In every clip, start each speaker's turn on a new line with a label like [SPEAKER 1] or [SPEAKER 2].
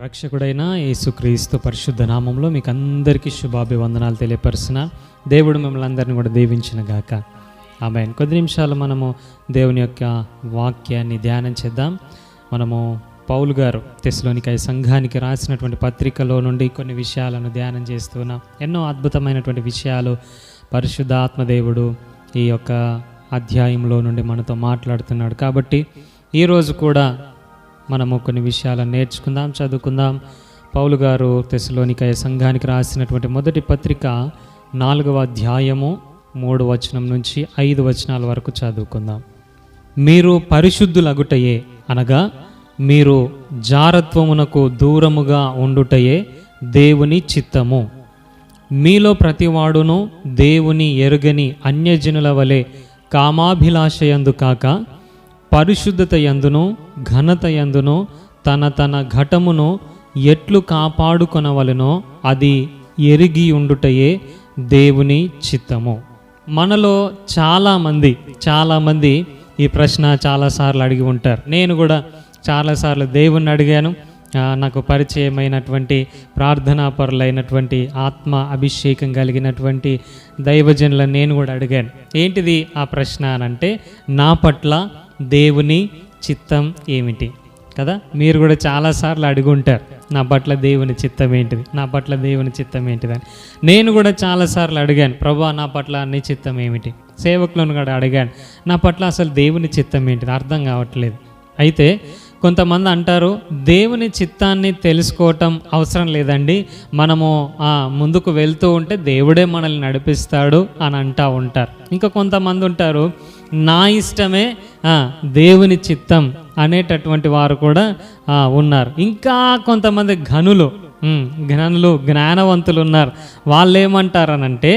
[SPEAKER 1] రక్షకుడైన యేసుక్రీస్తు పరిశుద్ధ నామంలో మీకు అందరికీ శుభాభివందనాలు తెలియపరుస్తున్నా. దేవుడు మిమ్మల్ని అందరినీ కూడా దీవించిన గాక. ఆమేన్. కొద్ది నిమిషాలు మనము దేవుని యొక్క వాక్యాన్ని ధ్యానం చేద్దాం. మనము పౌలు గారు తెస్సలోనికయ సంఘానికి రాసినటువంటి పత్రికలో నుండి కొన్ని విషయాలను ధ్యానం చేస్తున్నాం. ఎన్నో అద్భుతమైనటువంటి విషయాలు పరిశుద్ధాత్మదేవుడు ఈ యొక్క అధ్యాయంలో నుండి మనతో మాట్లాడుతున్నాడు. కాబట్టి ఈరోజు కూడా మనము కొన్ని విషయాలను నేర్చుకుందాం, చదువుకుందాం. పౌలు గారు తెస్సలోనికయ సంఘానికి రాసినటువంటి మొదటి పత్రిక 4వ అధ్యాయము 3వ వచనం నుంచి 5 వచనాల వరకు చదువుకుందాం. మీరు పరిశుద్ధులగుటయే అనగా మీరు జారత్వమునకు దూరముగా ఉండుటయే దేవుని చిత్తము. మీలో ప్రతివాడును దేవుని ఎరుగని అన్యజనుల వలె కామాభిలాషయందు కాక పరిశుద్ధత యందును ఘనత యందును తన తన ఘటమును ఎట్లు కాపాడుకొనవలెనో అది ఎరిగి ఉండుటయే దేవుని చిత్తము. మనలో చాలామంది ఈ ప్రశ్న చాలాసార్లు అడిగి ఉంటారు. నేను కూడా చాలాసార్లు దేవుణ్ణి అడిగాను. నాకు పరిచయమైనటువంటి ప్రార్థనాపరులైనటువంటి ఆత్మ అభిషేకం కలిగినటువంటి దైవజనులను నేను కూడా అడిగాను. ఏంటిది ఆ ప్రశ్న అనంటే, నా పట్ల దేవుని చిత్తం ఏమిటి కదా. మీరు కూడా చాలాసార్లు అడిగి ఉంటారు, నా పట్ల దేవుని చిత్తం ఏంటిది, నా పట్ల దేవుని చిత్తం ఏంటిది అని. నేను కూడా చాలాసార్లు అడిగాను, ప్రభువా నా పట్ల నీ చిత్తం ఏమిటి. సేవకులను కూడా అడిగాను, నా పట్ల అసలు దేవుని చిత్తం ఏంటిది అర్థం కావట్లేదు. అయితే కొంతమంది అంటారు, దేవుని చిత్తాన్ని తెలుసుకోవటం అవసరం లేదండి, మనము ముందుకు వెళ్తూ ఉంటే దేవుడే మనల్ని నడిపిస్తాడు అని అంటూ ఉంటారు. ఇంకా కొంతమంది ఉంటారు, నా ఇష్టమే దేవుని చిత్తం అనేటటువంటి వారు కూడా ఉన్నారు. ఇంకా కొంతమంది జ్ఞానవంతులు ఉన్నారు. వాళ్ళు ఏమంటారనంటే,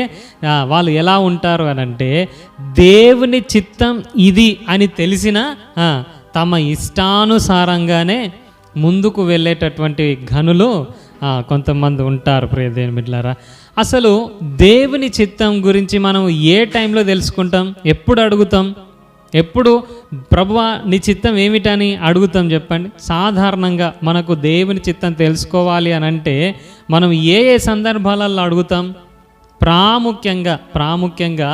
[SPEAKER 1] వాళ్ళు ఎలా ఉంటారు అనంటే, దేవుని చిత్తం ఇది అని తెలిసినా తమ ఇష్టానుసారంగానే ముందుకు వెళ్ళేటటువంటి ఘనులు కొంతమంది ఉంటారు. ప్రియ దేవుని బిడ్డలారా, అసలు దేవుని చిత్తం గురించి మనం ఏ టైంలో తెలుసుకుంటాం, ఎప్పుడు అడుగుతాం, ఎప్పుడు ప్రభువా నీ చిత్తం ఏమిటని అడుగుతాం చెప్పండి. సాధారణంగా మనకు దేవుని చిత్తం తెలుసుకోవాలి అని అంటే మనం ఏ సందర్భాలలో అడుగుతాం? ప్రాముఖ్యంగా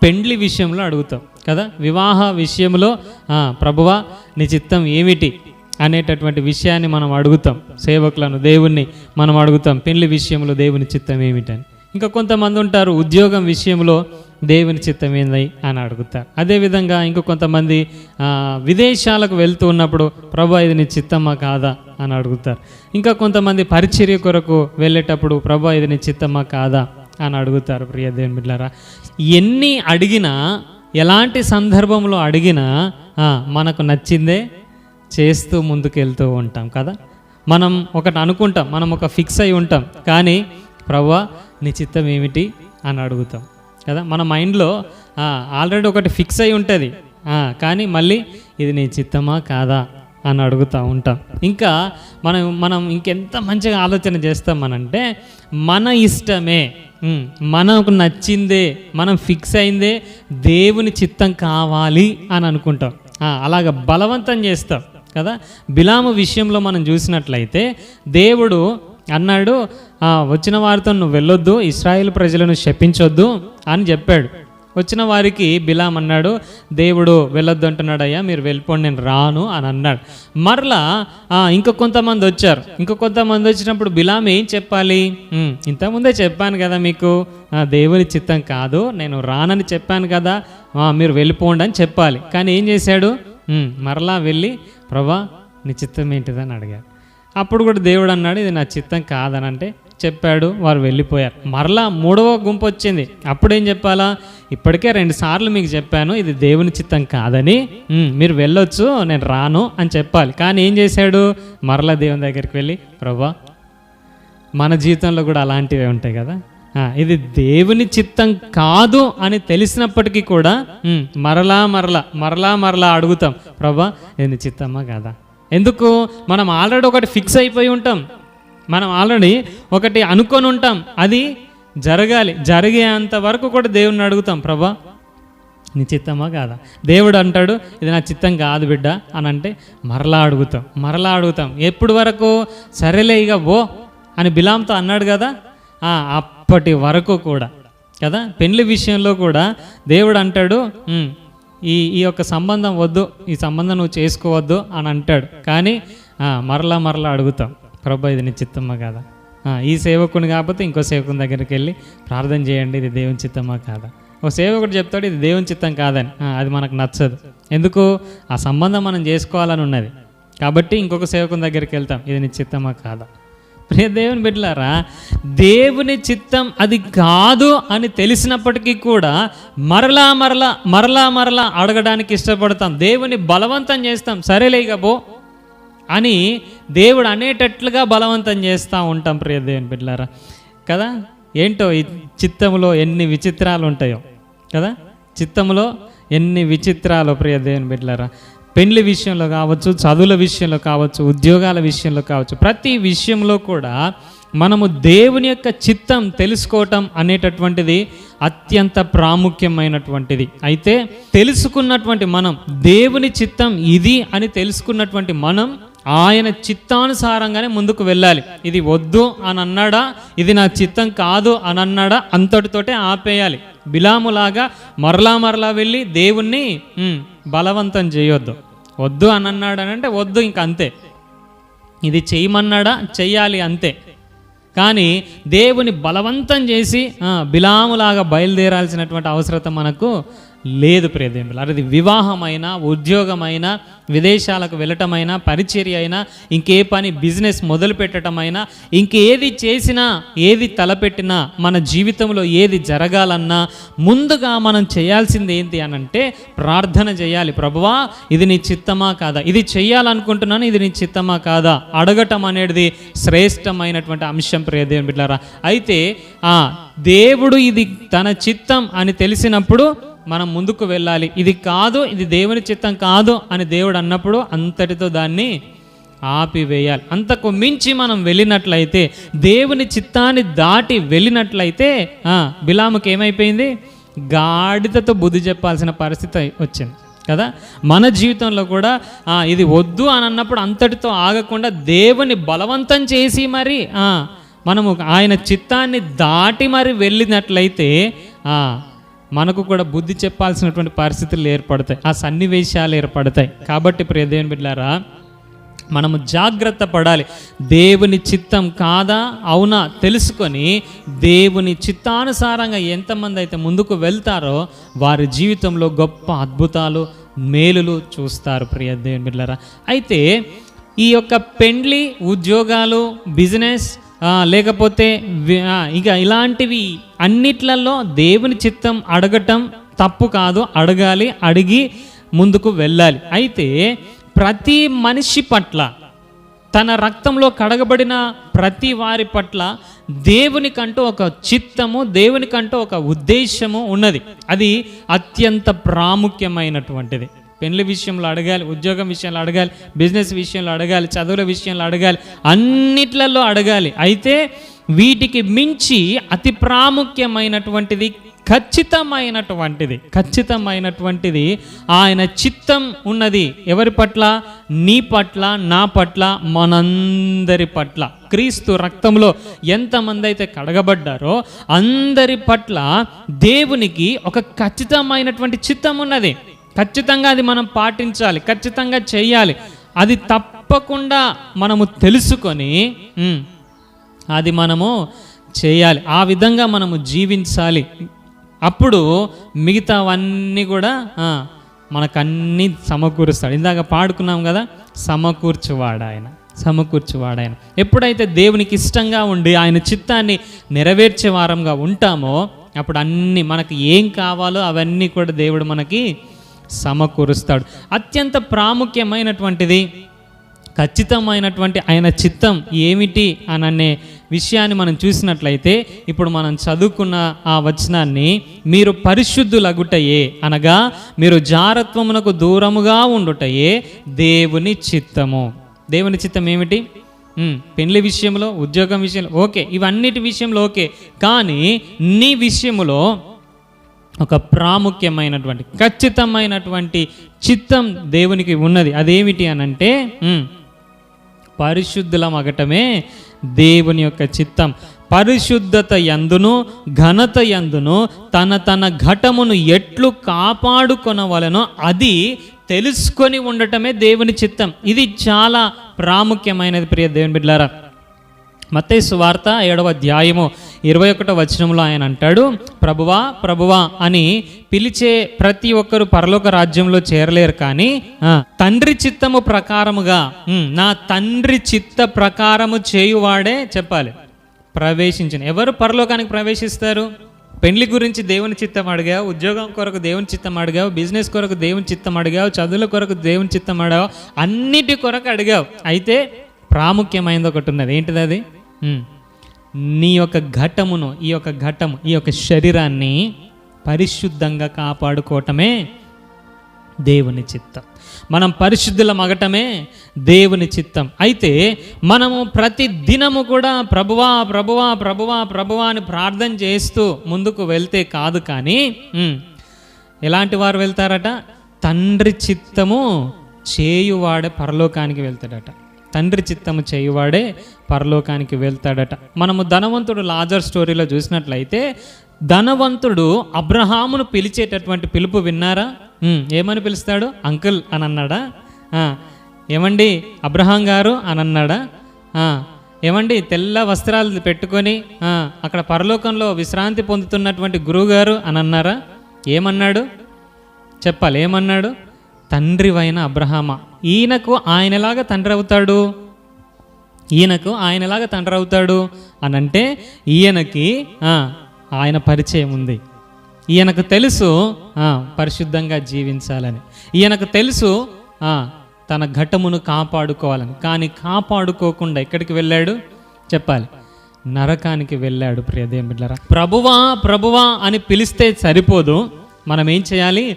[SPEAKER 1] పెండ్లి విషయంలో అడుగుతాం కదా. వివాహ విషయంలో ప్రభువా నీ చిత్తం ఏమిటి అనేటటువంటి విషయాన్ని మనం అడుగుతాం. సేవకులను, దేవుణ్ణి మనం అడుగుతాం, పెళ్లి విషయంలో దేవుని చిత్తం ఏమిటని. ఇంకా కొంతమంది ఉంటారు, ఉద్యోగం విషయంలో దేవుని చిత్తం ఏంది అని అడుగుతారు. అదేవిధంగా ఇంకో కొంతమంది విదేశాలకు వెళ్తూ ఉన్నప్పుడు ప్రభువా ఇది నీ చిత్తమా కాదా అని అడుగుతారు. ఇంకా కొంతమంది పరిచర్య కొరకు వెళ్ళేటప్పుడు ప్రభువా ఇది నీ చిత్తమా కాదా అని అడుగుతారు. ప్రియ దేవుని బిడ్డలారా, ఎన్ని అడిగినా, ఎలాంటి సందర్భంలో అడిగినా మనకు నచ్చిందే చేస్తూ ముందుకెళ్తూ ఉంటాం కదా. మనం ఒకటి అనుకుంటాం, మనం ఒక ఫిక్స్ అయి ఉంటాం, కానీ ప్రభువా నీ చిత్తం ఏమిటి అని అడుగుతాం కదా. మన మైండ్లో ఆల్రెడీ ఒకటి ఫిక్స్ అయి ఉంటుంది, కానీ మళ్ళీ ఇది నీ చిత్తమా కాదా అని అడుగుతూ ఉంటాం. ఇంకా మనం ఇంకెంత మంచిగా ఆలోచన చేస్తామనంటే, మన ఇష్టమే, మనకు నచ్చిందే, మనం ఫిక్స్ అయిందే దేవుని చిత్తం కావాలి అని అనుకుంటాం. అలాగ బలవంతం చేస్తాం కదా. బిలాము విషయంలో మనం చూసినట్లయితే దేవుడు అన్నాడు, వచ్చిన వారితో నువ్వు వెళ్ళొద్దు, ఇశ్రాయేలు ప్రజలను శపించొద్దు అని చెప్పాడు. వచ్చిన వారికి బిలాం అన్నాడు, దేవుడు వెళ్ళొద్దు అంటున్నాడు, అయ్యా మీరు వెళ్ళిపోండి నేను రాను అని అన్నాడు. మరలా కొంతమంది వచ్చారు. కొంతమంది వచ్చినప్పుడు బిలాం ఏం చెప్పాలి? ఇంతకుముందే చెప్పాను కదా మీకు దేవుని చిత్తం కాదు, నేను రానని చెప్పాను కదా, మీరు వెళ్ళిపోండి అని చెప్పాలి. కానీ ఏం చేశాడు? మరలా వెళ్ళి ప్రభువా నీ చిత్తం ఏంటిదని అడిగాడు. అప్పుడు కూడా దేవుడు అన్నాడు, ఇది నా చిత్తం కాదని అంటే చెప్పాడు. వారు వెళ్ళిపోయారు. మరలా 3వ గుంపు వచ్చింది. అప్పుడేం చెప్పాలా? ఇప్పటికే 2 సార్లు మీకు చెప్పాను ఇది దేవుని చిత్తం కాదని, మీరు వెళ్ళొచ్చు, నేను రాను అని చెప్పాలి. కానీ ఏం చేశాడు? మరలా దేవుని దగ్గరికి వెళ్ళి ప్రభువా, మన జీవితంలో కూడా అలాంటివే ఉంటాయి కదా. ఇది దేవుని చిత్తం కాదు అని తెలిసినప్పటికీ కూడా మరలా అడుగుతాం, ప్రభువా ఇది నీ చిత్తమా కాదా. ఎందుకు? మనం ఆల్రెడీ ఒకటి ఫిక్స్ అయిపోయి ఉంటాం, మనం ఆల్రెడీ ఒకటి అనుకొని ఉంటాం, అది జరగాలి. జరిగేంత వరకు కూడా దేవుణ్ణి అడుగుతాం, ప్రభువా నీ చిత్తమా కాదా? దేవుడు అంటాడు ఇది నా చిత్తం కాదు బిడ్డ అని అంటే మరలా అడుగుతాం. ఎప్పుడు వరకు? సరేలే ఇక ఓ అని బిలాంతో అన్నాడు కదా, అప్పటి వరకు కూడా కదా. పెళ్లి విషయంలో కూడా దేవుడు అంటాడు ఈ యొక్క సంబంధం వద్దు, ఈ సంబంధం నువ్వు చేసుకోవద్దు అని అంటాడు. కానీ మరలా అడుగుతాం, ప్రభు ఇది నీ చిత్తమా కాదా? ఈ సేవకుని కాకపోతే ఇంకో సేవకుని దగ్గరికి వెళ్ళి ప్రార్థన చేయండి, ఇది దేవుని చిత్తమా కాదా? ఒక సేవకుడు చెప్తాడు ఇది దేవుని చిత్తం కాదని, అది మనకు నచ్చదు. ఎందుకు? ఆ సంబంధం మనం చేసుకోవాలని ఉన్నది కాబట్టి ఇంకొక సేవకుని దగ్గరికి వెళ్తాం, ఇది నీ చిత్తమా కాదా? ప్రియ దేవుని బిడ్డలారా, దేవుని చిత్తం అది కాదు అని తెలిసినప్పటికీ కూడా మరలా అడగడానికి ఇష్టపడతాం. దేవుని బలవంతం చేస్తాం, సరేలే ఇక పో అని దేవుడు అనేటట్లుగా బలవంతం చేస్తూ ఉంటాం. ప్రియ దేవుని బిడ్డలారా కదా. ఏంటో ఈ చిత్తంలో ఎన్ని విచిత్రాలు ఉంటాయో కదా. చిత్తంలో ఎన్ని విచిత్రాలు ప్రియ దేవుని బిడ్డలారా. పెళ్లి విషయంలో కావచ్చు, చదువుల విషయంలో కావచ్చు, ఉద్యోగాల విషయంలో కావచ్చు, ప్రతి విషయంలో కూడా మనము దేవుని యొక్క చిత్తం తెలుసుకోవటం అనేటటువంటిది అత్యంత ప్రాముఖ్యమైనటువంటిది. అయితే తెలుసుకున్నటువంటి మనం, దేవుని చిత్తం ఇది అని తెలుసుకున్నటువంటి మనం ఆయన చిత్తానుసారంగానే ముందుకు వెళ్ళాలి. ఇది వద్దు అని అన్నాడా, ఇది నా చిత్తం కాదు అని అన్నాడా, అంతటితోటే ఆపేయాలి. బిలాములాగా మరలా వెళ్ళి దేవుణ్ణి బలవంతం చేయొద్దు. వద్దు అని అన్నాడు అని అంటే వద్దు, ఇంక అంతే. ఇది చేయమన్నాడా, చెయ్యాలి అంతే. కానీ దేవుని బలవంతం చేసి బిలాములాగా బయలుదేరాల్సినటువంటి అవసరత మనకు లేదు ప్రియదేవులు. అది వివాహమైనా, ఉద్యోగమైనా, విదేశాలకు వెళ్ళటమైనా, పరిచర్య అయినా, ఇంకే పని బిజినెస్ మొదలు పెట్టడమైనా, ఇంకేది చేసినా, ఏది తలపెట్టినా, మన జీవితంలో ఏది జరగాలన్నా ముందుగా మనం చేయాల్సింది ఏంటి అని అంటే ప్రార్థన చేయాలి. ప్రభువా ఇది నీ చిత్తమా కాదా, ఇది చెయ్యాలనుకుంటున్నాను, ఇది నీ చిత్తమా కాదా అడగటం అనేది శ్రేష్టమైనటువంటి అంశం ప్రియదేవుని బిడ్డలారా. అయితే దేవుడు ఇది తన చిత్తం అని తెలిసినప్పుడు మనం ముందుకు వెళ్ళాలి. ఇది కాదు, ఇది దేవుని చిత్తం కాదు అని దేవుడు అన్నప్పుడు అంతటితో దాన్ని ఆపివేయాలి. అంతకు మించి మనం వెళ్ళినట్లయితే, దేవుని చిత్తాన్ని దాటి వెళ్ళినట్లయితే బిలాముకి ఏమైపోయింది? గాడిదతో బుద్ధి చెప్పాల్సిన పరిస్థితి వచ్చింది కదా. మన జీవితంలో కూడా ఇది వద్దు అని అన్నప్పుడు అంతటితో ఆగకుండా దేవుని బలవంతం చేసి మరి మనము ఆయన చిత్తాన్ని దాటి మరి వెళ్ళినట్లయితే మనకు కూడా బుద్ధి చెప్పాల్సినటువంటి పరిస్థితులు ఏర్పడతాయి, ఆ సన్నివేశాలు ఏర్పడతాయి. కాబట్టి ప్రియ దేవుని బిడ్డలారా, మనము జాగ్రత్త పడాలి. దేవుని చిత్తం కాదా అవునా తెలుసుకొని దేవుని చిత్తానుసారంగా ఎంతమంది అయితే ముందుకు వెళ్తారో వారి జీవితంలో గొప్ప అద్భుతాలు, మేలులు చూస్తారు ప్రియ దేవుని బిడ్డలారా. అయితే ఈ యొక్క పెండ్లి, ఉద్యోగాలు, బిజినెస్ లేకపోతే ఇక ఇలాంటివి అన్నిట్లలో దేవుని చిత్తం అడగటం తప్పు కాదు, అడగాలి, అడిగి ముందుకు వెళ్ళాలి. అయితే ప్రతి మనిషి పట్ల, తన రక్తంలో కడగబడిన ప్రతి వారి పట్ల దేవునికంటూ ఒక చిత్తము, దేవునికంటూ ఒక ఉద్దేశము ఉన్నది. అది అత్యంత ప్రాముఖ్యమైనటువంటిది. పెళ్లి విషయంలో అడగాలి, ఉద్యోగం విషయంలో అడగాలి, బిజినెస్ విషయంలో అడగాలి, చదువుల విషయంలో అడగాలి, అన్నిట్లలో అడగాలి. అయితే వీటికి మించి అతి ప్రాముఖ్యమైనటువంటిది, ఖచ్చితమైనటువంటిది ఆయన చిత్తం ఉన్నది. ఎవరి పట్ల? నీ పట్ల, నా పట్ల, మనందరి పట్ల. క్రీస్తు రక్తంలో ఎంతమంది అయితే కడగబడ్డారో అందరి పట్ల దేవునికి ఒక ఖచ్చితమైనటువంటి చిత్తం ఉన్నది. ఖచ్చితంగా అది మనం పాటించాలి, ఖచ్చితంగా చేయాలి. అది తప్పకుండా మనము తెలుసుకొని అది మనము చేయాలి. ఆ విధంగా మనము జీవించాలి. అప్పుడు మిగతావన్నీ కూడా మనకన్నీ సమకూరుస్తాడు. ఇందాక పాడుకున్నాం కదా, సమకూర్చువాడు ఆయన. ఎప్పుడైతే దేవునికి ఇష్టంగా ఉండి ఆయన చిత్తాన్ని నెరవేర్చే వారంగా ఉంటామో అప్పుడు అన్నీ మనకి ఏం కావాలో అవన్నీ కూడా దేవుడు మనకి సమకూరుస్తాడు. అత్యంత ప్రాముఖ్యమైనటువంటిది, ఖచ్చితమైనటువంటి ఆయన చిత్తం ఏమిటి అనే విషయాన్ని మనం చూసినట్లయితే, ఇప్పుడు మనం చదువుకున్న ఆ వచనాన్ని, మీరు పరిశుద్ధులగుటయే అనగా మీరు జారత్వమునకు దూరముగా ఉండుటయే దేవుని చిత్తము. దేవుని చిత్తం ఏమిటి? పెళ్లి విషయంలో, ఉద్యోగం విషయంలో ఓకే, ఇవన్నిటి విషయంలో ఓకే. కానీ నీ విషయంలో ఒక ప్రాముఖ్యమైనటువంటి ఖచ్చితమైనటువంటి చిత్తం దేవునికి ఉన్నది. అదేమిటి అనంటే పరిశుద్ధులమగటమే దేవుని యొక్క చిత్తం. పరిశుద్ధత యందును ఘనత యందును తన ఘటమును ఎట్లు కాపాడుకొనవలెనో అది తెలుసుకొని ఉండటమే దేవుని చిత్తం. ఇది చాలా ప్రాముఖ్యమైనది ప్రియ దేవుని బిడ్డలారా. మత్తయి సువార్త 7వ అధ్యాయము 21వ వచనంలో ఆయన అంటాడు, ప్రభువా ప్రభువా అని పిలిచే ప్రతి ఒక్కరు పరలోక రాజ్యంలో చేరలేరు, కానీ తండ్రి చిత్తము ప్రకారముగా నా తండ్రి చిత్త ప్రకారము చేయువాడే చెప్పాలి ప్రవేశించిన. ఎవరు పరలోకానికి ప్రవేశిస్తారు? పెళ్లి గురించి దేవుని చిత్తం అడిగావు, ఉద్యోగం కొరకు దేవుని చిత్తం అడిగావు, బిజినెస్ కొరకు దేవుని చిత్తం అడిగావు, చదువుల కొరకు దేవుని చిత్తం అడిగావు, అన్నిటి కొరకు అడిగావు. అయితే ప్రాముఖ్యమైనది ఒకటి ఉన్నది. ఏంటిది అది? నీ యొక్క ఘటమును, ఈ యొక్క శరీరాన్ని పరిశుద్ధంగా కాపాడుకోవటమే దేవుని చిత్తం. మనం పరిశుద్ధులమగటమే దేవుని చిత్తం. అయితే మనము ప్రతి దినము కూడా ప్రభువా ప్రభువా ప్రభువా ప్రభువా అని ప్రార్థన చేస్తూ ముందుకు వెళ్తే కాదు, కానీ ఎలాంటి వారు వెళ్తారట? తండ్రి చిత్తము చేయువాడే పరలోకానికి వెళ్తాడట. తండ్రి చిత్తము చేయువాడే పరలోకానికి వెళ్తాడట. మనము ధనవంతుడు లాజర్ స్టోరీలో చూసినట్లయితే ధనవంతుడు అబ్రహామును పిలిచేటటువంటి పిలుపు విన్నారా? ఏమని పిలుస్తాడు? అంకుల్ అని అన్నాడా? ఏమండి అబ్రహాం గారు అని అన్నాడా? ఏమండి తెల్ల వస్త్రాలు పెట్టుకొని అక్కడ పరలోకంలో విశ్రాంతి పొందుతున్నటువంటి గురువుగారు అని అన్నారా? ఏమన్నాడు చెప్పాలి? ఏమన్నాడు? తండ్రివైన అబ్రహామా, ఈయనకు ఆయనలాగా తండ్రి అవుతాడు, ఈయనకు ఆయనలాగా తండ్రి అవుతాడు అని అంటే ఈయనకి ఆయన పరిచయం ఉంది. ఈయనకు తెలుసు పరిశుద్ధంగా జీవించాలని, ఈయనకు తెలుసు తన ఘటమును కాపాడుకోవాలని. కానీ కాపాడుకోకుండా ఎక్కడికి వెళ్ళాడు చెప్పాలి? నరకానికి వెళ్ళాడు. ప్రియ దేవుని బిడ్డలారా, ప్రభువా ప్రభువా అని పిలిస్తే సరిపోదు. మనం ఏం చేయాలి?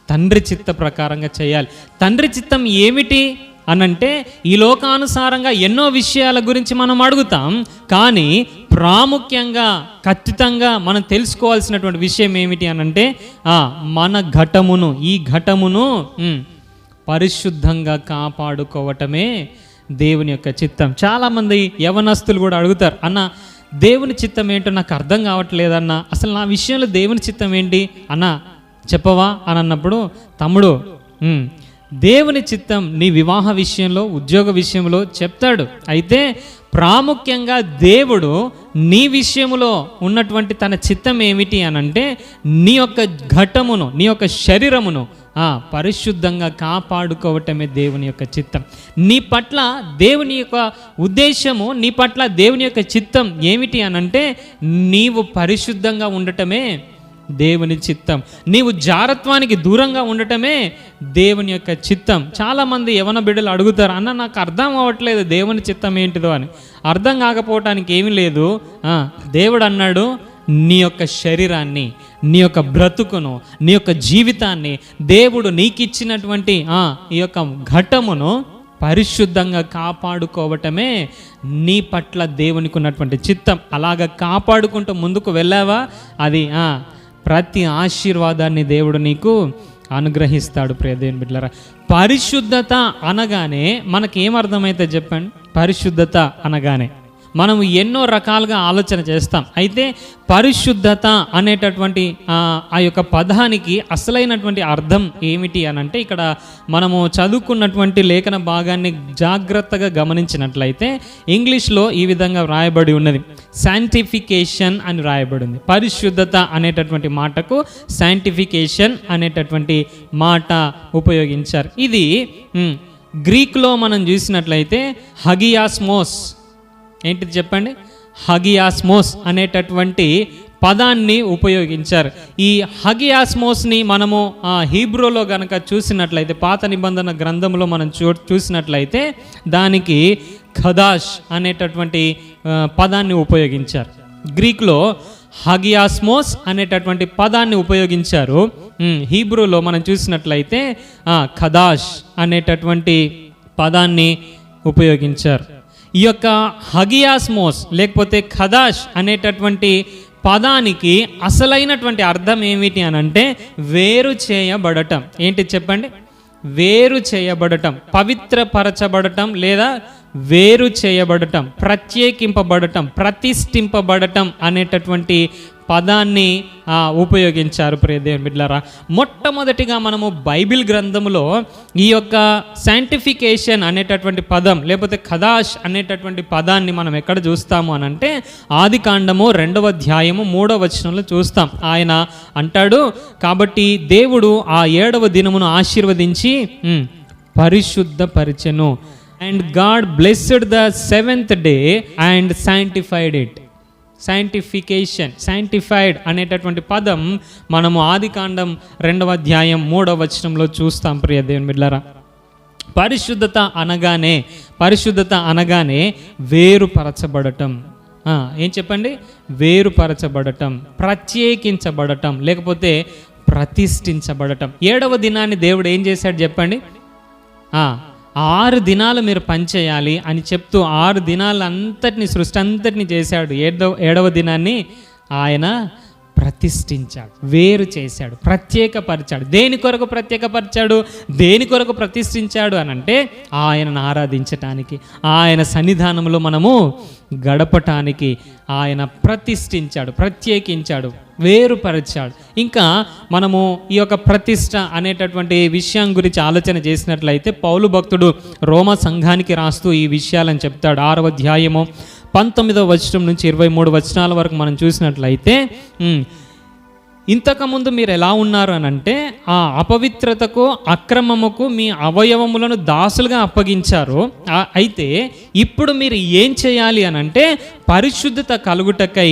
[SPEAKER 1] తండ్రి చిత్త ప్రకారంగా చేయాలి. తండ్రి చిత్తం ఏమిటి అనంటే ఈ లోకానుసారంగా ఎన్నో విషయాల గురించి మనం అడుగుతాం, కానీ ప్రాముఖ్యంగా ఖచ్చితంగా మనం తెలుసుకోవాల్సినటువంటి విషయం ఏమిటి అనంటే మన ఘటమును, ఈ ఘటమును పరిశుద్ధంగా కాపాడుకోవటమే దేవుని యొక్క చిత్తం. చాలామంది యవనస్తులు కూడా అడుగుతారు, అన్న దేవుని చిత్తం ఏంటో నాకు అర్థం కావట్లేదన్న, అసలు నా విషయంలో దేవుని చిత్తం ఏంటి అన్న చెప్పవా అని అన్నప్పుడు, తమ్ముడు దేవుని చిత్తం నీ వివాహ విషయంలో, ఉద్యోగ విషయంలో చెప్తాడు. అయితే ప్రాముఖ్యంగా దేవుడు నీ విషయంలో ఉన్నటువంటి తన చిత్తం ఏమిటి అనంటే నీ యొక్క ఘటమును, నీ యొక్క శరీరమును పరిశుద్ధంగా కాపాడుకోవటమే దేవుని యొక్క చిత్తం. నీ పట్ల దేవుని యొక్క ఉద్దేశము, నీ పట్ల దేవుని యొక్క చిత్తం ఏమిటి అనంటే నీవు పరిశుద్ధంగా ఉండటమే దేవుని చిత్తం. నీవు జారత్వానికి దూరంగా ఉండటమే దేవుని యొక్క చిత్తం. చాలామంది యవన బిడ్డలు అడుగుతారు, అన్న నాకు అర్థం అవ్వట్లేదు దేవుని చిత్తం ఏంటిదో అని. అర్థం కాకపోవటానికి ఏమీ లేదు. దేవుడు అన్నాడు, నీ యొక్క శరీరాన్ని, నీ యొక్క బ్రతుకును, నీ యొక్క జీవితాన్ని దేవుడు నీకిచ్చినటువంటి ఈ యొక్క ఘటమును పరిశుద్ధంగా కాపాడుకోవటమే నీ పట్ల దేవునికి ఉన్నటువంటి చిత్తం. అలాగ కాపాడుకుంటూ ముందుకు వెళ్ళావా, అది ప్రతి ఆశీర్వాదాన్ని దేవుడు నీకు అనుగ్రహిస్తాడు. ప్రియ దేవుని బిడ్డలారా, పరిశుద్ధత అనగానే మనకేమర్థమైతే చెప్పండి? పరిశుద్ధత అనగానే మనం ఎన్నో రకాలుగా ఆలోచన చేస్తాం. అయితే పరిశుద్ధత అనేటటువంటి ఆ యొక్క పదానికి అసలైనటువంటి అర్థం ఏమిటి అనంటే, ఇక్కడ మనము చదువుకున్నటువంటి లేఖన భాగాన్ని జాగ్రత్తగా గమనించినట్లయితే ఇంగ్లీష్లో ఈ విధంగా వ్రాయబడి ఉన్నది, శాంటిఫికేషన్ అని వ్రాయబడి ఉంది. పరిశుద్ధత అనేటటువంటి మాటకు శాంటిఫికేషన్ అనేటటువంటి మాట ఉపయోగించారు. ఇది గ్రీక్లో మనం చూసినట్లయితే హగియాస్మోస్, ఏంటిది చెప్పండి? హగియాస్మోస్ అనేటటువంటి పదాన్ని ఉపయోగించారు. ఈ హగియాస్మోస్ని మనము హీబ్రూలో గనక చూసినట్లయితే, పాత నిబంధన గ్రంథంలో మనం చూసినట్లయితే దానికి ఖదాష్ అనేటటువంటి పదాన్ని ఉపయోగించారు. గ్రీక్లో హగియాస్మోస్ అనేటటువంటి పదాన్ని ఉపయోగించారు. హీబ్రూలో మనం చూసినట్లయితే ఖదాష్ అనేటటువంటి పదాన్ని ఉపయోగించారు. ఈ యొక్క హగియాస్మోస్ లేకపోతే ఖదాష్ అనేటటువంటి పదానికి అసలైనటువంటి అర్థం ఏమిటి అని అంటే వేరు చేయబడటం. ఏంటి చెప్పండి? వేరు చేయబడటం, పవిత్రపరచబడటం లేదా వేరు చేయబడటం, ప్రత్యేకింపబడటం, ప్రతిష్ఠింపబడటం అనేటటువంటి పదాన్ని ఉపయోగించారు ప్రియ దేవుని బిడ్డలారా. మొట్టమొదటిగా మనము బైబిల్ గ్రంథములో ఈ యొక్క సైంటిఫికేషన్ అనేటటువంటి పదం లేకపోతే ఖదాష్ అనేటటువంటి పదాన్ని మనం ఎక్కడ చూస్తాము అని అంటే ఆదికాండము 2వ అధ్యాయము 3వ వచనంలో చూస్తాం. ఆయన అంటాడు, కాబట్టి దేవుడు ఆ 7వ దినమును ఆశీర్వదించి పరిశుద్ధపరిచెను. And God blessed the 7th day and sanctified it. Sanctification, sanctified అనేటటువంటి పదం మనము ఆదికాండం 2వ అధ్యాయం 3వ వచనంలో చూస్తాం ప్రియ దేవుని బిడ్డలారా. పరిశుద్ధత అనగానే వేరుపరచబడటం. ఏం చెప్పండి? వేరుపరచబడటం, ప్రత్యేకించబడటం లేకపోతే ప్రతిష్ఠించబడటం. 7వ దినాన్ని దేవుడు ఏం చేశాడు చెప్పండి? 6 దినాలు మీరు పనిచేయాలి అని చెప్తూ 6 దినాలంతటిని, సృష్టి అంతటిని చేశాడు. 7వ దినాన్ని ఆయన ప్రతిష్ఠించాడు, వేరు చేశాడు, ప్రత్యేకపరిచాడు. దేని కొరకు ప్రత్యేకపరిచాడు, దేని కొరకు ప్రతిష్ఠించాడు అని అంటే ఆయనను ఆరాధించటానికి, ఆయన సన్నిధానంలో మనము గడపటానికి ఆయన ప్రతిష్ఠించాడు, ప్రత్యేకించాడు, వేరుపరిచాడు. ఇంకా మనము ఈ యొక్క ప్రతిష్ఠ అనేటటువంటి విషయం గురించి ఆలోచన చేసినట్లయితే పౌలు భక్తుడు రోమా సంఘానికి రాస్తూ ఈ విషయాలని చెప్తాడు. 6వ అధ్యాయము 19వ వచనం నుంచి 23 వచనాల వరకు మనం చూసినట్లయితే ఇంతకుముందు మీరు ఎలా ఉన్నారు అని అంటే ఆ అపవిత్రతకు, అక్రమముకు మీ అవయవములను దాసులుగా అప్పగించారు. అయితే ఇప్పుడు మీరు ఏం చేయాలి అని అంటే పరిశుద్ధత కలుగుటకై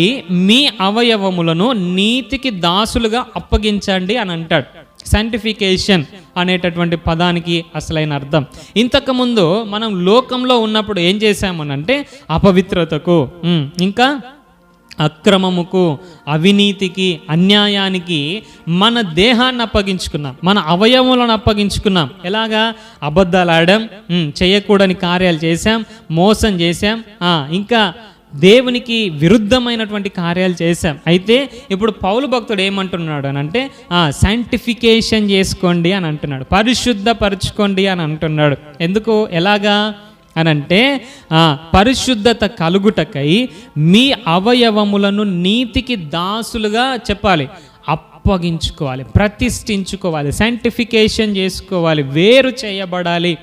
[SPEAKER 1] మీ అవయవములను నీతికి దాసులుగా అప్పగించండి అని అంటాడు. సైంటిఫికేషన్ అనేటటువంటి పదానికి అసలైన అర్థం. ఇంతకుముందు మనం లోకంలో ఉన్నప్పుడు ఏం చేశామనంటే అపవిత్రతకు, ఇంకా అక్రమముకు, అవినీతికి, అన్యాయానికి మన దేహాన్ని అప్పగించుకున్నాం, మన అవయవములను అప్పగించుకున్నాం. ఎలాగా? అబద్ధాలు ఆడాం, చేయకూడని కార్యాలు చేశాం, మోసం చేశాం, ఇంకా దేవునికి విరుద్ధమైనటువంటి కార్యాలు చేశాం. అయితే ఇప్పుడు పౌలు భక్తుడు ఏమంటున్నాడు అని అంటే సైంటిఫికేషన్ చేసుకోండి అని అంటున్నాడు, పరిశుద్ధపరచుకోండి అని అంటున్నాడు. ఎందుకు? ఎలాగా అనంటే పరిశుద్ధత కలుగుటకై మీ అవయవములను నీతికి దాసులుగా చెప్పాలి, అప్పగించుకోవాలి, ప్రతిష్ఠించుకోవాలి, సైంటిఫికేషన్ చేసుకోవాలి, వేరు చేయబడాలి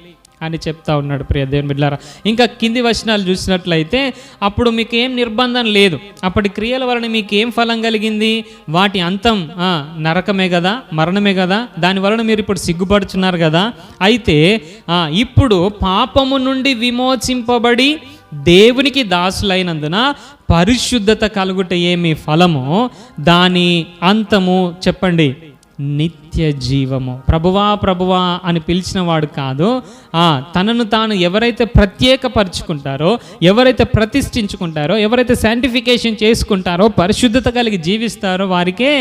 [SPEAKER 1] అని చెప్తా ఉన్నాడు ప్రియ దేవుని బిడ్డలారా. ఇంకా కింది వచనాలు చూసినట్లయితే అప్పుడు మీకు ఏం నిర్బంధం లేదు, అప్పటి క్రియల వలన మీకు ఏం ఫలం కలిగింది? వాటి అంతం నరకమే కదా, మరణమే కదా. దాని వలన మీరు ఇప్పుడు సిగ్గుపడుచున్నారు కదా. అయితే ఇప్పుడు పాపము నుండి విమోచింపబడి దేవునికి దాసులైనందున పరిశుద్ధత కలుగుట ఏమి ఫలమో దాని అంతము చెప్పండి, నిత్య జీవము. ప్రభువా ప్రభువా అని పిలిచిన వాడు కాదు, తనను తాను ఎవరైతే ప్రత్యేకపరుచుకుంటారో, ఎవరైతే ప్రతిష్ఠించుకుంటారో, ఎవరైతే సైంటిఫికేషన్ చేసుకుంటారో, పరిశుద్ధత కలిగి జీవిస్తారో వారికే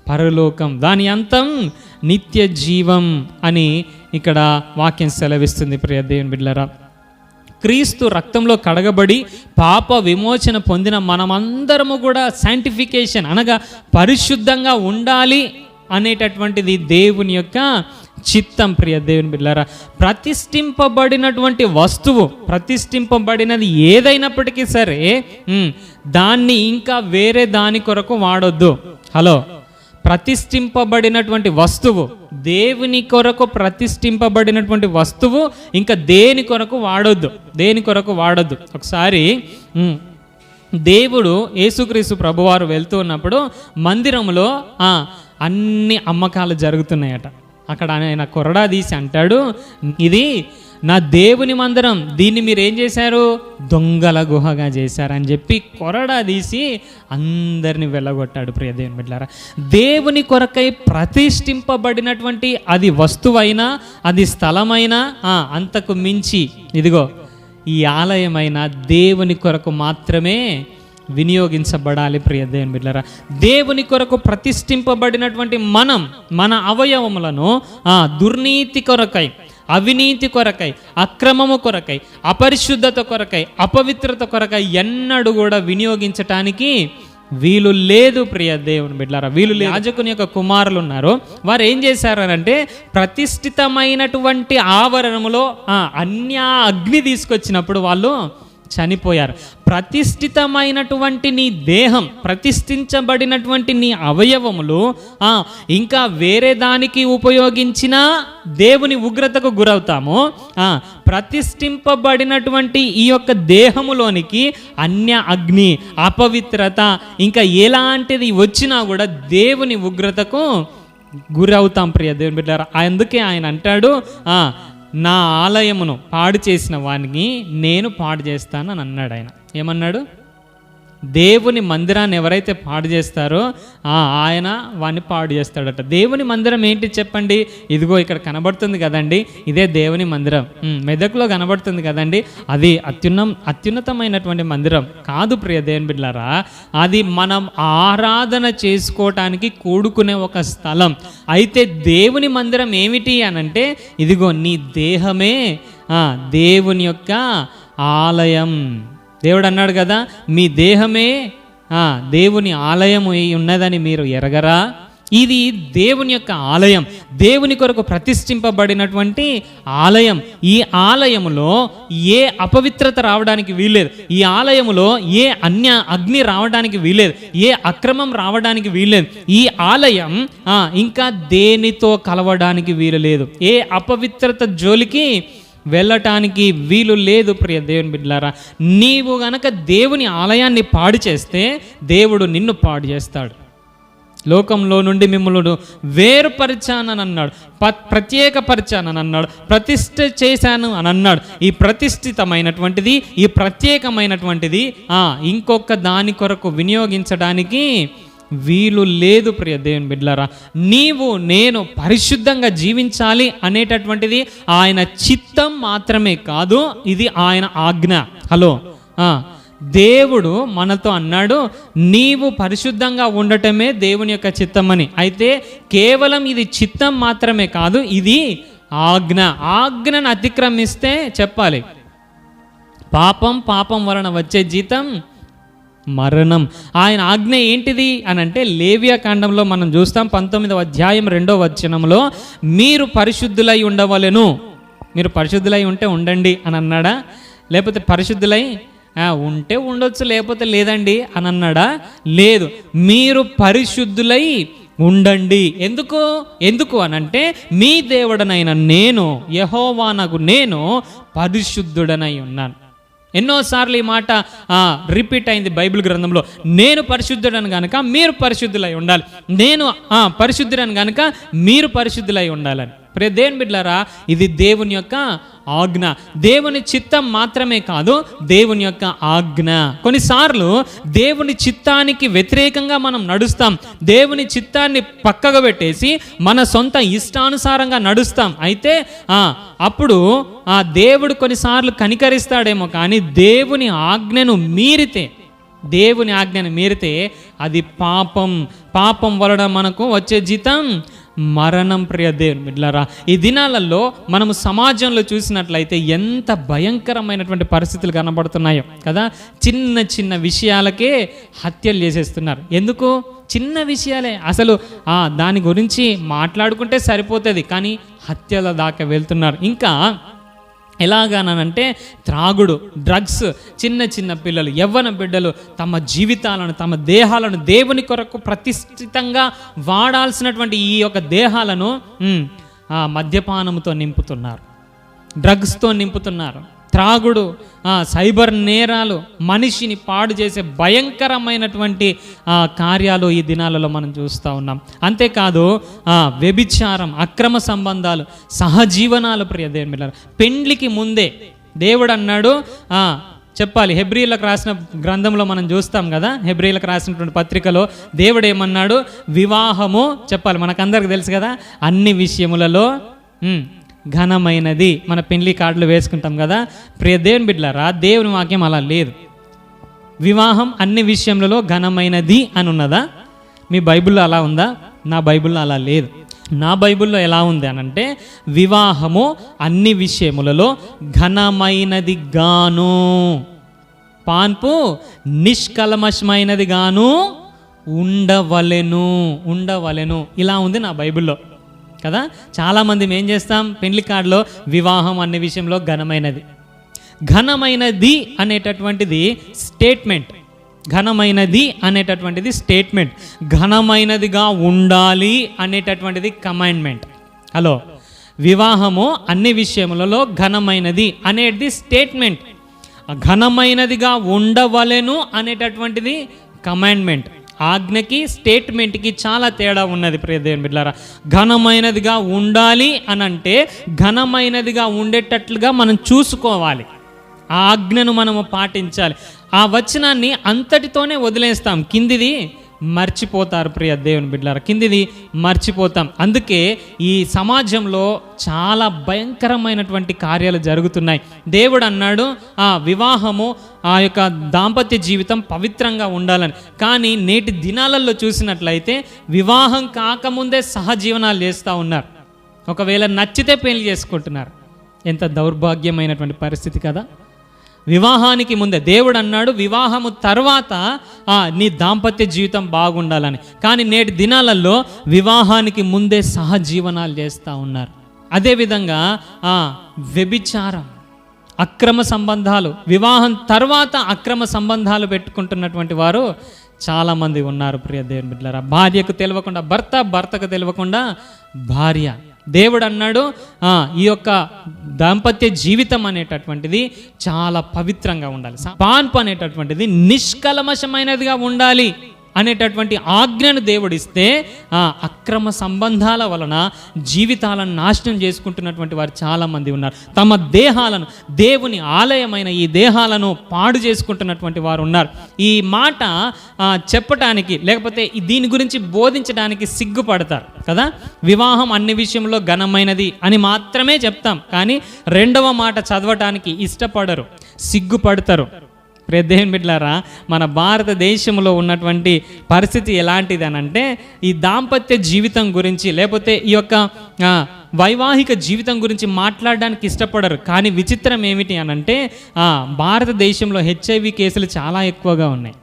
[SPEAKER 1] పరలోకం, దాని అంతం నిత్య జీవం అని ఇక్కడ వాక్యం సెలవిస్తుంది ప్రియ దేవుని బిడ్డలారా. క్రీస్తు రక్తంలో కడగబడి పాప విమోచన పొందిన మనమందరము కూడా సైంటిఫికేషన్ అనగా పరిశుద్ధంగా ఉండాలి అనేటటువంటిది దేవుని యొక్క చిత్తం ప్రియ దేవుని బిడ్డలారా. ప్రతిష్ఠింపబడినటువంటి వస్తువు, ప్రతిష్ఠింపబడినది ఏదైనప్పటికీ సరే దాన్ని ఇంకా వేరే దాని కొరకు వాడొద్దు. హలో, ప్రతిష్ఠింపబడినటువంటి వస్తువు, దేవుని కొరకు ప్రతిష్ఠింపబడినటువంటి వస్తువు ఇంకా దేని కొరకు వాడొద్దు, దేని కొరకు వాడొద్దు. ఒకసారి దేవుడు యేసుక్రీస్తు ప్రభువారు వెళ్తూ ఉన్నప్పుడు మందిరంలో అన్ని అమ్మకాలు జరుగుతున్నాయట. అక్కడ ఆయన కొరడా తీసి అంటాడు, ఇది నా దేవుని మందిరం, దీన్ని మీరు ఏం చేశారు? దొంగల గుహగా చేశారని చెప్పి కొరడా తీసి అందరిని వెళ్ళగొట్టాడు ప్రియ దేవుని బిడ్డలారా. దేవుని కొరకై ప్రతిష్ఠింపబడినటువంటి అది వస్తువైనా, అది స్థలమైనా, అంతకు మించి ఇదిగో ఈ ఆలయమైన దేవుని కొరకు మాత్రమే వినియోగించబడాలి ప్రియ దేవుని బిడ్డలారా. దేవుని కొరకు ప్రతిష్ఠింపబడినటువంటి మన అవయవములను దుర్నీతి కొరకై, అవినీతి కొరకై, అక్రమము కొరకై, అపరిశుద్ధత కొరకై, అపవిత్రత కొరకై ఎన్నడూ కూడా వినియోగించటానికి వీలు లేదు ప్రియ దేవుని బిడ్డలారా, వీలు లేదు. యాజకుని యొక్క కుమారులు ఉన్నారు, వారు ఏం చేశారనంటే ప్రతిష్ఠితమైనటువంటి ఆవరణములో అన్య అగ్ని తీసుకొచ్చినప్పుడు వాళ్ళు చనిపోయారు. ప్రతిష్ఠితమైనటువంటి నీ దేహం, ప్రతిష్ఠించబడినటువంటి నీ అవయవములు ఇంకా వేరే దానికి ఉపయోగించిన దేవుని ఉగ్రతకు గురవుతాము. ప్రతిష్ఠింపబడినటువంటి ఈ యొక్క దేహములోనికి అన్య అగ్ని, అపవిత్రత ఇంకా ఎలాంటిది వచ్చినా కూడా దేవుని ఉగ్రతకు గురవుతాం ప్రియ దేవుని బిడ్డలారా. అందుకే ఆయన అంటాడు, నా ఆలయమును పాడు చేసిన వానికి నేను పాడు చేస్తానని అన్నాడు. ఆయన ఏమన్నాడు? దేవుని మందిరాన్ని ఎవరైతే పాడు చేస్తారో ఆయన వాడిని పాడు చేస్తాడట. దేవుని మందిరం ఏంటి చెప్పండి? ఇదిగో ఇక్కడ కనబడుతుంది కదండి, ఇదే దేవుని మందిరం. మెదక్లో కనబడుతుంది కదండి, అది అత్యున్నతమైనటువంటి మందిరం కాదు ప్రియ దేవుని బిడ్డలారా. అది మనం ఆరాధన చేసుకోవటానికి కూడుకునే ఒక స్థలం. అయితే దేవుని మందిరం ఏమిటి అనంటే ఇదిగో నీ దేహమే దేవుని యొక్క ఆలయం. దేవుడు అన్నాడు కదా, మీ దేహమే దేవుని ఆలయం ఉన్నదని మీరు ఎరగరా? ఇది దేవుని యొక్క ఆలయం, దేవుని కొరకు ప్రతిష్ఠింపబడినటువంటి ఆలయం. ఈ ఆలయములో ఏ అపవిత్రత రావడానికి వీల్లేదు. ఈ ఆలయములో ఏ అన్య అగ్ని రావడానికి వీల్లేదు, ఏ అక్రమం రావడానికి వీల్లేదు. ఈ ఆలయం ఇంకా దేనితో కలవడానికి వీలు లేదు. ఏ అపవిత్రత జోలికి వెళ్ళటానికి వీలు లేదు ప్రియ దేవుని బిడ్డలారా. నీవు గనక దేవుని ఆలయాన్ని పాడు చేస్తే దేవుడు నిన్ను పాడు చేస్తాడు. లోకంలో నుండి మిమ్మల్ని వేరుపరిచానని అన్నాడు, ప్రత్యేకపరిచానని అన్నాడు, ప్రతిష్ఠ చేశాను అని అన్నాడు. ఈ ప్రతిష్ఠితమైనటువంటిది, ఈ ప్రత్యేకమైనటువంటిది ఇంకొక దాని కొరకు వినియోగించడానికి వీలు లేదు ప్రియ దేవుని బిడ్డలారా. నీవు నేను పరిశుద్ధంగా జీవించాలి అనేటటువంటిది ఆయన చిత్తం మాత్రమే కాదు, ఇది ఆయన ఆజ్ఞ. హలో, దేవుడు మనతో అన్నాడు, నీవు పరిశుద్ధంగా ఉండటమే దేవుని యొక్క చిత్తమని. అయితే కేవలం ఇది చిత్తం మాత్రమే కాదు, ఇది ఆజ్ఞ. ఆజ్ఞను అతిక్రమిస్తే చెప్పాలి, పాపం వలన వచ్చే జీతం మరణం. ఆయన ఆజ్ఞ ఏంటిది అని అంటే లేవియా కాండంలో మనం చూస్తాం, 19వ అధ్యాయం 2వ వచనంలో మీరు పరిశుద్ధులై ఉండవలెను. మీరు పరిశుద్ధులై ఉంటే ఉండండి అని అన్నాడా? లేకపోతే పరిశుద్ధులై ఉంటే ఉండొచ్చు లేకపోతే లేదండి అని అన్నాడా? లేదు, మీరు పరిశుద్ధులై ఉండండి. ఎందుకు అనంటే మీ దేవుడనైన నేను యెహోవానగు నేను పరిశుద్ధుడనై ఉన్నాను. ఎన్నోసార్లు ఈ మాట రిపీట్ అయింది బైబిల్ గ్రంథంలో. నేను పరిశుద్ధుడని కనుక మీరు పరిశుద్ధులై ఉండాలి, నేను పరిశుద్ధుడని కనుక మీరు పరిశుద్ధులై ఉండాలని. ప్రియ దేవుని బిడ్డలారా, ఇది దేవుని యొక్క ఆజ్ఞ. దేవుని చిత్తం మాత్రమే కాదు, దేవుని యొక్క ఆజ్ఞ. కొన్నిసార్లు దేవుని చిత్తానికి వ్యతిరేకంగా మనం నడుస్తాం, దేవుని చిత్తాన్ని పక్కకు పెట్టేసి మన సొంత ఇష్టానుసారంగా నడుస్తాం. అయితే అప్పుడు దేవుడు కొన్నిసార్లు కనికరిస్తాడేమో, కానీ దేవుని ఆజ్ఞను మీరితే అది పాపం వలన మనకు వచ్చే జీతం మరణం. ప్రియ దేవుని బిడ్డలారా, ఈ దినాలలో మనము సమాజంలో చూసినట్లయితే ఎంత భయంకరమైనటువంటి పరిస్థితులు కనబడుతున్నాయో కదా. చిన్న విషయాలకే హత్యలు చేసేస్తున్నారు. ఎందుకు? చిన్న విషయాలే, అసలు దాని గురించి మాట్లాడుకుంటే సరిపోతుంది, కానీ హత్యల దాకా వెళ్తున్నారు. ఇంకా ఎలాగానంటే త్రాగుడు, డ్రగ్స్, చిన్న పిల్లలు, యవ్వన బిడ్డలు తమ జీవితాలను, తమ దేహాలను దేవుని కొరకు ప్రతిష్ఠితంగా వాడాల్సినటువంటి ఈ యొక్క దేహాలను మద్యపానంతో నింపుతున్నారు, డ్రగ్స్తో నింపుతున్నారు. త్రాగుడు, సైబర్ నేరాలు, మనిషిని పాడు చేసే భయంకరమైనటువంటి కార్యాలు ఈ దినాలలో మనం చూస్తూ ఉన్నాం. అంతేకాదు వ్యభిచారం, అక్రమ సంబంధాలు, సహజీవనాలు. ప్రియ దేవుని బిడ్డలారా, పెండ్లికి ముందే దేవుడు అన్నాడు, చెప్పాలి, హెబ్రీలకు రాసిన గ్రంథంలో మనం చూస్తాం కదా, హెబ్రీలకు రాసినటువంటి పత్రికలో దేవుడు ఏమన్నాడు? వివాహము, చెప్పాలి, మనకందరికి తెలుసు కదా, అన్ని విషయములలో ఘనమైనది. మన పెళ్లి కార్డులు వేసుకుంటాం కదా. ప్రియ దేవుని బిడ్డలారా, దేవుని వాక్యం అలా లేదు. వివాహం అన్ని విషయములలో ఘనమైనది అని ఉన్నదా? మీ బైబిల్లో అలా ఉందా? నా బైబిల్లో అలా లేదు. నా బైబిల్లో ఎలా ఉంది అనంటే, వివాహము అన్ని విషయములలో ఘనమైనది గాను, పాన్పు నిష్కల్మషమైనది గాను ఉండవలెను ఇలా ఉంది నా బైబిల్లో కదా. చాలామంది ఏం చేస్తాం, పెళ్లి కార్డులో వివాహం అనే విషయంలో ఘనమైనది అనేటటువంటిది స్టేట్మెంట్. ఘనమైనదిగా ఉండాలి అనేటటువంటిది కమాండ్మెంట్. హలో, వివాహము అన్ని విషయములలో ఘనమైనది అనేది స్టేట్మెంట్. ఘనమైనదిగా ఉండవలెను అనేటటువంటిది కమాండ్మెంట్. ఆజ్ఞకి స్టేట్మెంట్కి చాలా తేడా ఉన్నది ప్రియ దేవుని బిడ్డలారా. ఘనమైనదిగా ఉండాలి అని అంటే ఘనమైనదిగా ఉండేటట్లుగా మనం చూసుకోవాలి, ఆ ఆజ్ఞను మనము పాటించాలి. ఆ వచనాన్ని అంతటితోనే వదిలేస్తాం, కిందిది మర్చిపోతారు ప్రియ దేవుని బిడ్డలారా, కిందిది మర్చిపోతాం. అందుకే ఈ సమాజంలో చాలా భయంకరమైనటువంటి కార్యాలు జరుగుతున్నాయి. దేవుడు అన్నాడు వివాహము ఆ యొక్క దాంపత్య జీవితం పవిత్రంగా ఉండాలని. కానీ నేటి దినాలలో చూసినట్లయితే వివాహం కాకముందే సహజీవనాలు చేస్తూ ఉన్నారు. ఒకవేళ నచ్చితే పెళ్లి చేసుకుంటున్నారు. ఎంత దౌర్భాగ్యమైనటువంటి పరిస్థితి కదా. వివాహానికి ముందే దేవుడు అన్నాడు వివాహము తర్వాత నీ దాంపత్య జీవితం బాగుండాలని. కానీ నేటి దినాలలో వివాహానికి ముందే సహజీవనాలు చేస్తూ ఉన్నారు. అదేవిధంగా వ్యభిచారం, అక్రమ సంబంధాలు, వివాహం తర్వాత అక్రమ సంబంధాలు పెట్టుకుంటున్నటువంటి వారు చాలామంది ఉన్నారు ప్రియ దేవుని బిడ్డలారా. భార్యకు తెలియకుండా భర్త, భర్తకు తెలియకుండా భార్య. దేవుడు అన్నాడు ఈ యొక్క దాంపత్య జీవితం అనేటటువంటిది చాలా పవిత్రంగా ఉండాలి. పాన్పు అనేటటువంటిది నిష్కల్మషమైనదిగా ఉండాలి అనేటటువంటి ఆజ్ఞను దేవుడిస్తే అక్రమ సంబంధాల వలన జీవితాలను నాశనం చేసుకుంటున్నటువంటి వారు చాలామంది ఉన్నారు. తమ దేహాలను, దేవుని ఆలయమైన ఈ దేహాలను పాడు చేసుకుంటున్నటువంటి వారు ఉన్నారు. ఈ మాట చెప్పటానికి లేకపోతే దీని గురించి బోధించడానికి సిగ్గుపడతారు కదా. వివాహం అన్ని విషయంలో ఘనమైనది అని మాత్రమే చెప్తాం, కానీ రెండవ మాట చదవటానికి ఇష్టపడరు, సిగ్గుపడతారు. దేవుని బిడ్డలారా, మన భారతదేశంలో ఉన్నటువంటి పరిస్థితి ఎలాంటిది అని అంటే ఈ దాంపత్య జీవితం గురించి లేకపోతే ఈ యొక్క వైవాహిక జీవితం గురించి మాట్లాడడానికి ఇష్టపడరు. కానీ విచిత్రం ఏమిటి అని అంటే భారతదేశంలో HIV కేసులు చాలా ఎక్కువగా ఉన్నాయి.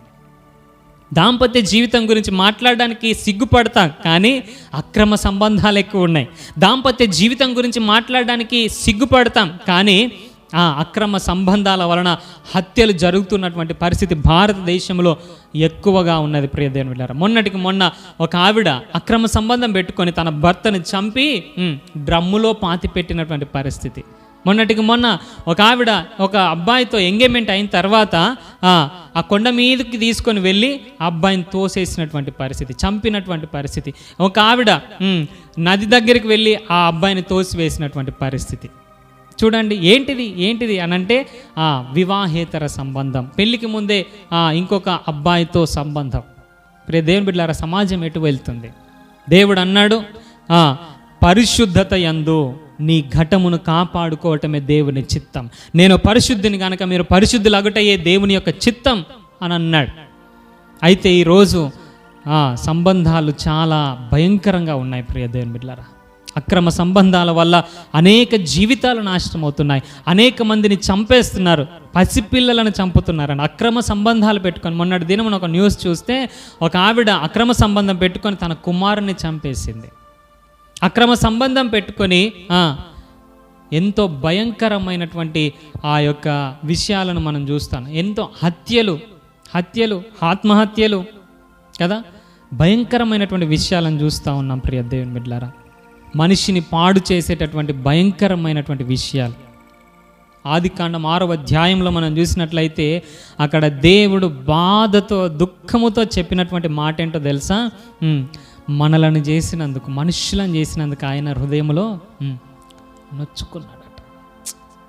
[SPEAKER 1] దాంపత్య జీవితం గురించి మాట్లాడడానికి సిగ్గుపడతాం, కానీ అక్రమ సంబంధాలు ఎక్కువ ఉన్నాయి. దాంపత్య జీవితం గురించి మాట్లాడడానికి సిగ్గుపడతాం, కానీ అక్రమ సంబంధాల వలన హత్యలు జరుగుతున్నటువంటి పరిస్థితి భారతదేశంలో ఎక్కువగా ఉన్నది ప్రియ దేవుని బిడ్డలారా. మొన్నటికి మొన్న ఒక ఆవిడ అక్రమ సంబంధం పెట్టుకొని తన భర్తను చంపి డ్రమ్ములో పాతి పెట్టినటువంటి పరిస్థితి. మొన్నటికి మొన్న ఒక ఆవిడ ఒక అబ్బాయితో ఎంగేజ్మెంట్ అయిన తర్వాత ఆ కొండ మీదకి తీసుకొని వెళ్ళి ఆ అబ్బాయిని తోసేసినటువంటి పరిస్థితి, చంపినటువంటి పరిస్థితి. ఒక ఆవిడ నది దగ్గరికి వెళ్ళి ఆ అబ్బాయిని తోసివేసినటువంటి పరిస్థితి. చూడండి, ఏంటిది అనంటే వివాహేతర సంబంధం, పెళ్ళికి ముందే ఇంకొక అబ్బాయితో సంబంధం. ప్రియ దేవుని బిడ్డలారా, సమాజం ఎటు వెళ్తుంది? దేవుడు అన్నాడు పరిశుద్ధత యందు నీ ఘటమును కాపాడుకోవటమే దేవుని చిత్తం. నేను పరిశుద్ధిని కనుక మీరు పరిశుద్ధులగుటయే దేవుని యొక్క చిత్తం అని అన్నాడు. అయితే ఈరోజు సంబంధాలు చాలా భయంకరంగా ఉన్నాయి ప్రియ దేవుని బిడ్డలారా. అక్రమ సంబంధాల వల్ల అనేక జీవితాలు నాశనం అవుతున్నాయి, అనేక మందిని చంపేస్తున్నారు, పసిపిల్లలను చంపుతున్నారని అక్రమ సంబంధాలు పెట్టుకొని. మొన్నటి దినం ఒక న్యూస్ చూస్తే ఒక ఆవిడ అక్రమ సంబంధం పెట్టుకొని తన కుమారుని చంపేసింది. అక్రమ సంబంధం పెట్టుకొని ఎంతో భయంకరమైనటువంటి ఆ యొక్క విషయాలను మనం చూస్తాం. ఎంతో హత్యలు, ఆత్మహత్యలు కదా, భయంకరమైనటువంటి విషయాలను చూస్తూ ఉన్నాం ప్రియ దేవుని బిడ్డలారా. మనిషిని పాడు చేసేటటువంటి భయంకరమైనటువంటి విషయాలు. ఆదికాండం 6వ అధ్యాయంలో మనం చూసినట్లయితే అక్కడ దేవుడు బాధతో, దుఃఖముతో చెప్పినటువంటి మాట ఏంటో తెలుసా? మనలను చేసినందుకు, మనుషులను చేసినందుకు ఆయన హృదయంలో నొచ్చుకున్నాడట.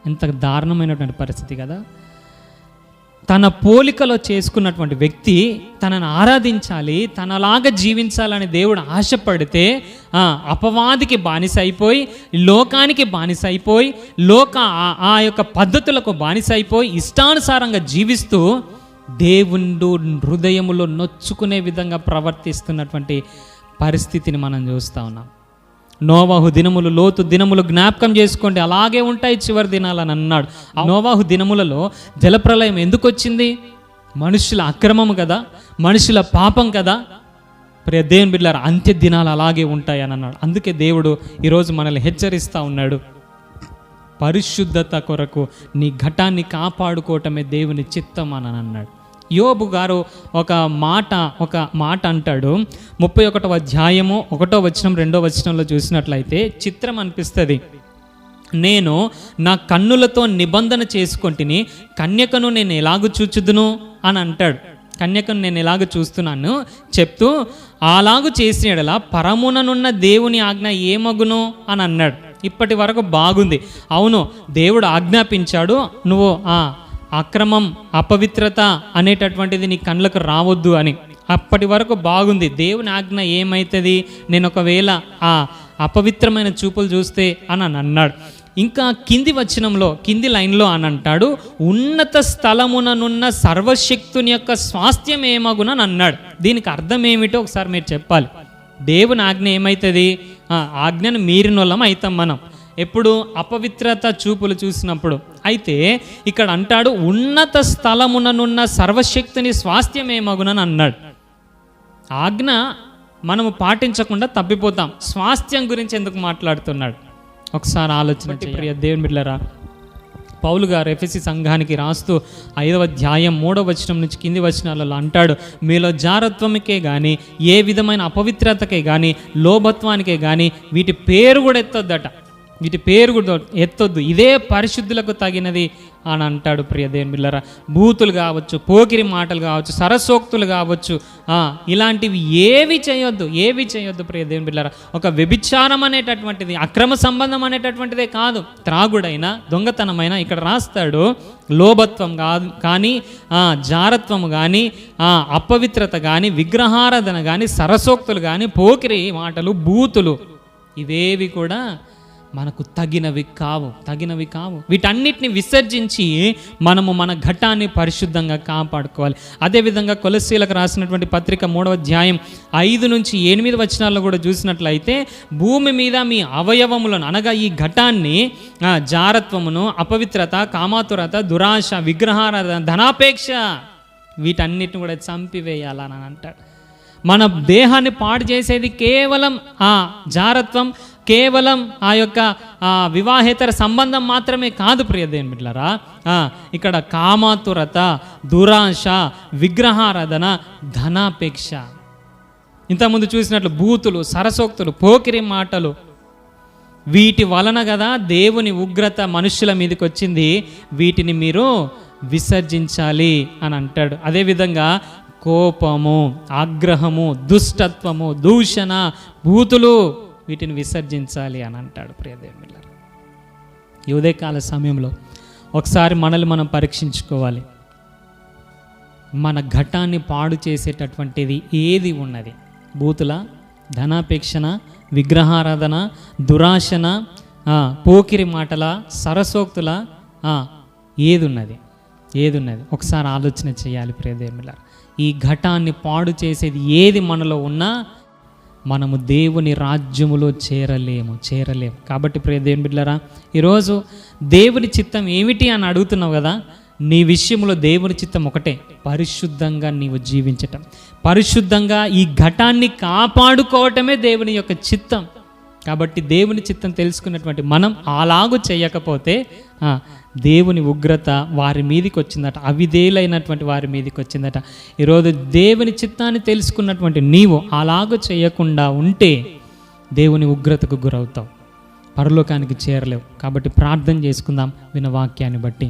[SPEAKER 1] ఎంత దారుణమైనటువంటి పరిస్థితి కదా. తన పోలికలో చేసుకున్నటువంటి వ్యక్తి తనను ఆరాధించాలి, తనలాగా జీవించాలని దేవుడు ఆశపడితే అపవాదికి బానిస అయిపోయి, లోకానికి బానిస అయిపోయి, ఆ యొక్క పద్ధతులకు బానిస అయిపోయి ఇష్టానుసారంగా జీవిస్తూ దేవుడు హృదయములో నొచ్చుకునే విధంగా ప్రవర్తిస్తున్నటువంటి పరిస్థితిని మనం చూస్తూ ఉన్నాం. నోవాహు దినములు, లోతు దినములు జ్ఞాపకం చేసుకోండి, అలాగే ఉంటాయి చివరి దినాలని అన్నాడు. నోవాహు దినములలో జలప్రలయం ఎందుకు వచ్చింది? మనుషుల అక్రమము కదా, మనుషుల పాపం కదా. ప్రియ దేవుని బిడ్డలారా, అంత్య దినాలు అలాగే ఉంటాయి అని అన్నాడు. అందుకే దేవుడు ఈరోజు మనల్ని హెచ్చరిస్తూ ఉన్నాడు, పరిశుద్ధత కొరకు నీ ఘటాన్ని కాపాడుకోవటమే దేవుని చిత్తం అని అన్నాడు. యోబు గారు ఒక మాట అంటాడు. 31వ అధ్యాయము 1వ వచనం 2వ వచనంలో చూసినట్లయితే చిత్రం అనిపిస్తుంది. నేను నా కన్నులతో నిబంధన చేసుకొంటిని, కన్యకను నేను ఎలాగూ చూచుదును అని అంటాడు. కన్యకను నేను ఎలాగ చూస్తున్నాను చెప్తూ, అలాగూ చేసిన యెడల పరముననున్న దేవుని ఆజ్ఞ ఏమగును అని అన్నాడు. ఇప్పటి వరకు బాగుంది. అవును, దేవుడు ఆజ్ఞాపించాడు, నువ్వు అక్రమం అపవిత్రత అనేటటువంటిది నీ కళ్ళకు రావద్దు అని. అప్పటి వరకు బాగుంది. దేవుని ఆజ్ఞ ఏమవుతుంది, నేను ఒకవేళ ఆ అపవిత్రమైన చూపులు చూస్తే అని అన్నాడు. ఇంకా కింది లైన్లో అని అంటాడు, ఉన్నత స్థలముననున్న సర్వశక్తుని యొక్క స్వాస్థ్యం ఏమగునని అన్నాడు. దీనికి అర్థం ఏమిటో ఒకసారి మీరు చెప్పాలి. దేవుని ఆజ్ఞ ఏమవుతుంది, ఆజ్ఞను మీరినోళ్ళం అవుతాం మనం ఎప్పుడు అపవిత్రత చూపులు చూసినప్పుడు. అయితే ఇక్కడ అంటాడు, ఉన్నత స్థలముననున్న సర్వశక్తిని స్వాస్థ్యం ఏమగునని అన్నాడు. ఆజ్ఞ మనము పాటించకుండా తప్పిపోతాం, స్వాస్థ్యం గురించి ఎందుకు మాట్లాడుతున్నాడు ఒకసారి ఆలోచన చేయ. దేవుని బిడ్డలారా, పౌలు గారు ఎఫెసీ సంఘానికి రాస్తూ 5వ అధ్యాయం 3వ వచనం నుంచి కింది వచనాలలో అంటాడు, మీలో జారత్వముకే కానీ ఏ విధమైన అపవిత్రతకే కానీ లోభత్వానికే కానీ వీటి పేరు కూడా ఎత్తొద్దట, వీటి పేరు కూడా ఎత్తొద్దు, ఇదే పరిశుద్ధులకు తగినది అని అంటాడు. ప్రియ దేవుని బిడ్డలారా, బూతులు కావచ్చు, పోకిరి మాటలు కావచ్చు, సరసోక్తులు కావచ్చు, ఇలాంటివి ఏవి చేయొద్దు ప్రియ దేవుని బిడ్డలారా. ఒక వ్యభిచారం అనేటటువంటిది, అక్రమ సంబంధం అనేటటువంటిదే కాదు, త్రాగుడైనా దొంగతనమైనా ఇక్కడ రాస్తాడు, లోభత్వం కానీ జారత్వము కానీ అపవిత్రత కానీ విగ్రహారాధన కానీ సరసోక్తులు కానీ పోకిరి మాటలు బూతులు ఇవేవి కూడా మనకు తగినవి కావు. వీటన్నిటిని విసర్జించి మనము మన ఘటాన్ని పరిశుద్ధంగా కాపాడుకోవాలి. అదేవిధంగా కొలస్సీలకు రాసినటువంటి పత్రిక 3వ అధ్యాయం 5 నుంచి 8 వచనాల్లో కూడా చూసినట్లయితే, భూమి మీద మీ అవయవములను అనగా ఈ ఘటాన్ని జారత్వమును, అపవిత్రత, కామాతురత, దురాశ, విగ్రహారాధన, ధనాపేక్ష వీటన్నిటిని కూడా చంపివేయాలని అంటాడు. మన దేహాన్ని పాడు చేసేది కేవలం ఆ జారత్వం, కేవలం ఆ యొక్క వివాహేతర సంబంధం మాత్రమే కాదు ప్రియ దేవుని బిడ్డలారా. ఇక్కడ కామాతురత, దురాశ, విగ్రహారాధన, ధనాపేక్ష, ఇంతకుముందు చూసినట్లు బూతులు, సరసోక్తులు, పోకిరి మాటలు, వీటి వలన కదా దేవుని ఉగ్రత మనుషుల మీదకి వచ్చింది. వీటిని మీరు విసర్జించాలి అని అంటాడు. అదేవిధంగా కోపము, ఆగ్రహము, దుష్టత్వము, దూషణ, బూతులు వీటిని విసర్జించాలి అని అంటాడు. ప్రియ దేవుని బిడ్డలారా, ఈ ఉదయకాల సమయంలో ఒకసారి మనల్ని మనం పరీక్షించుకోవాలి. మన ఘటాన్ని పాడు చేసేటటువంటిది ఏది ఉన్నది? బూతుల, ధనాపేక్షణ, విగ్రహారాధన, దురాశన, పోకిరి మాటల, సరసోక్తుల, ఏది ఉన్నది? ఒకసారి ఆలోచన చేయాలి ప్రియ దేవుని బిడ్డలారా. ఈ ఘటాన్ని పాడు చేసేది ఏది మనలో ఉన్నా మనము దేవుని రాజ్యములో చేరలేము. కాబట్టి ప్రియ దేవుని బిడ్డలారా, ఈరోజు దేవుని చిత్తం ఏమిటి అని అడుగుతున్నావు కదా. నీ విషయంలో దేవుని చిత్తం ఒకటే, పరిశుద్ధంగా నీవు జీవించటం, పరిశుద్ధంగా ఈ ఘటాన్ని కాపాడుకోవటమే దేవుని యొక్క చిత్తం. కాబట్టి దేవుని చిత్తం తెలుసుకున్నటువంటి మనం అలాగూ చేయకపోతే దేవుని ఉగ్రత వారి మీదకి వచ్చిందట, అవిధేయులైనటువంటి వారి మీదకి వచ్చిందట. ఈరోజు దేవుని చిత్తాన్ని తెలుసుకున్నటువంటి నీవు అలాగూ చేయకుండా ఉంటే దేవుని ఉగ్రతకు గురవుతావు, పరలోకానికి చేరలేవు. కాబట్టి ప్రార్థన చేసుకుందాం విన్న వాక్యాన్ని బట్టి.